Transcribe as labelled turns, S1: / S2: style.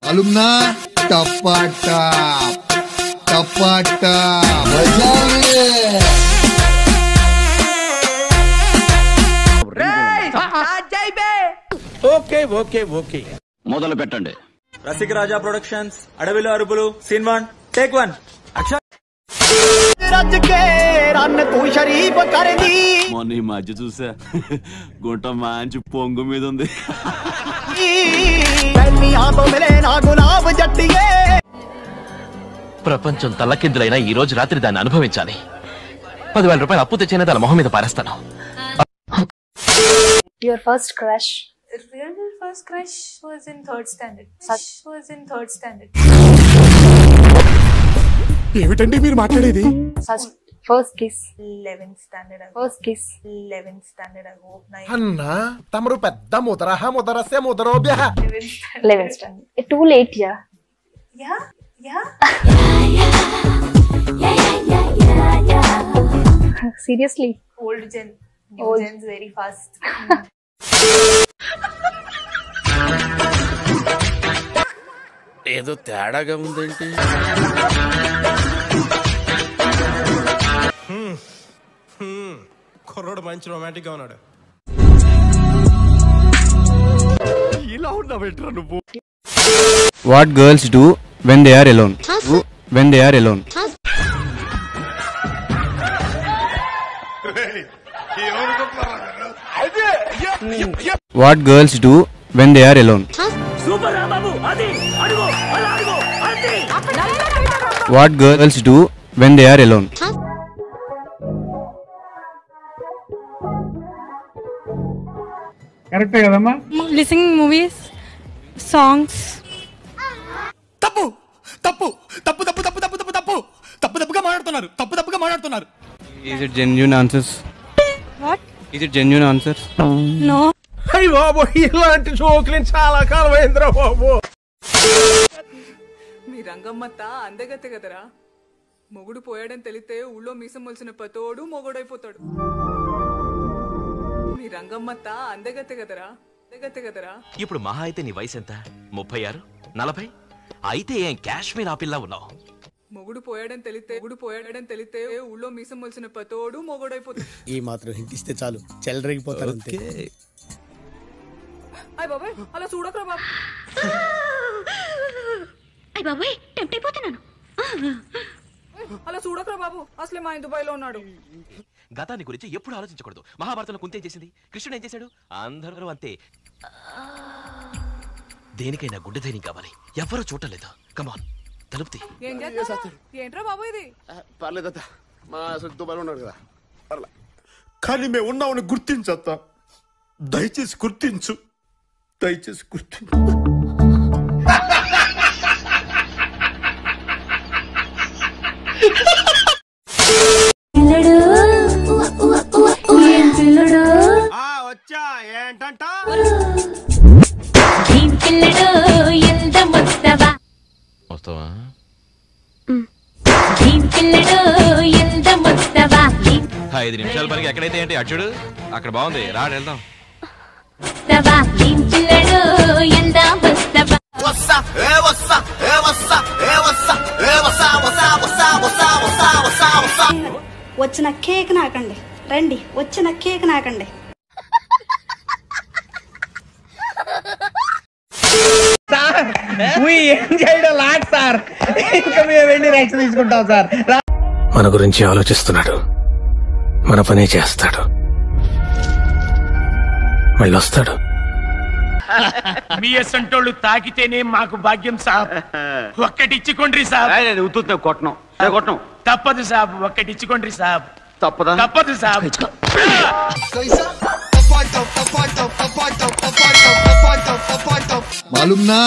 S1: मालूम ना टपाटा टपाटा
S2: okay okay okay
S3: మొదలు పెట్టండి.
S2: రసిక రాజా ప్రొడక్షన్స్ అడవిలో అరుపులు సీన్ 1 టేక్ 1 యాక్షన్.
S3: మొన్న ఈ మధ్య చూసా గుంట మంచి పొంగు మీద ఉంది.
S4: ప్రపంచం తల్లకిందులైనా ఈ రోజు రాత్రి దాన్ని అనుభవించాలి. 10,000 రూపాయలు అప్పు తెచ్చిన దాని మొహం మీద పారేస్తాను.
S5: Your first crush?
S6: Real first crush was in third standard.
S7: ఏమిటండి మీరు మాట్లాడేది?
S5: First kiss?
S6: 11th standard.
S5: First kiss?
S6: 11th standard. I hope.
S7: అన్నా తమరు పెద్ద ముదరసే ముదరోబ్య.
S5: 11th standard. Too late, yeah.
S6: Yeah.
S5: Seriously?
S6: Old gen. New gen's very fast.
S3: ఏదో తేడాగా ఉందేంటి?
S7: కుర్రోడు మంచి రొమాంటిక్ గా ఉన్నాడు.
S3: ఇలా ఉన్నావేంట్రా నువ్వు?
S8: What girls do when they are alone? When they are alone. What girls do when they are alone? What girls do when they are alone?
S9: కరెక్టే కదమ్మా. Listening movies songs.
S7: తప్పు తప్పు తప్పు తప్పు తప్పు తప్పు తప్పు తప్పు తప్పుగా మాట్లాడుతున్నారు.
S8: Is it genuine answers?
S9: What?
S8: Is it genuine answers?
S9: No.
S7: అయ్య బాబు ఇలాంటి జోకులు చాలా కాలం అయిందిరా బాబు.
S10: మీ రంగమ్మత్త అందగత్తె కదరా. మొగుడు పోయాడని తెలితే ఊళ్ళో మీసం మొలిసిన పతోడు మొగుడైపోతాడు. మీ రంగమ్మత్త అందగత్తె కదరా.
S4: ఇప్పుడు మహా అయితే నీ వయసు ఎంత? 36, 40? అయితే ఏం కాశ్మీర్ ఆపిల్లా ఉన్నావు?
S10: మొగుడు పోయాడని తెలితే ఊళ్ళో మీసం మొలిసిన పతోడు మొగుడైపోతాడు.
S7: ఈ మాత్రం హింట్ ఇస్తే చాలు చెలరేగిపోతారు అంతే.
S10: అయ్య బాబాయ్ అలా చూడకరా బాబు.
S9: అయ్య బాబాయ్ టెంప్ట్ అయిపోతున్నాను.
S10: అలా చూడకరా బాబు, అసలే మా దుబాయ్లో ఉన్నాడు.
S4: గతాన్ని గురించి ఎప్పుడు ఆలోచించకూడదు. మహాభారతంలో కుంతి ఏం చేసింది? కృష్ణుడు ఏం చేశాడు? అందరూ అంతే. దేనికైనా గుడ్డ ధైర్యం కావాలి. ఎవ్వరూ చూడలేదు. కమాన్ తలుపుతి.
S10: ఏంట్రా బాబు ఇది?
S3: పర్లేదత్త, మా దుబాయ్లో ఉన్నాడు కదా.
S7: కానీ మేము ఉన్నామని గుర్తించత్తా. దయచేసి గుర్తించు. వచ్చా ఏంటంట?
S4: వస్తావా? 5 నిమిషాల పనికి ఎక్కడైతే ఏంటి అచ్చుడు అక్కడ బాగుంది. రాడు వెళ్దాం.
S9: వచ్చిన కేక్ నాకండి. రండి వచ్చిన కేక్ నాకండి.
S7: మన గురించి ఆలోచిస్తున్నాడు, మన పనే చేస్తాడు, మళ్ళీ వస్తాడు.
S11: మీ అసంటోళ్ళు తాకితేనే మాకు భాగ్యం సాబ్. ఒక్కటిచ్చుకోండి సాబ్.
S3: కొట్టను
S11: తప్పదు సాబ్. ఒక్కటిచ్చుకోండి సాబ్. తప్పదు సాబ్.
S1: मालूम ना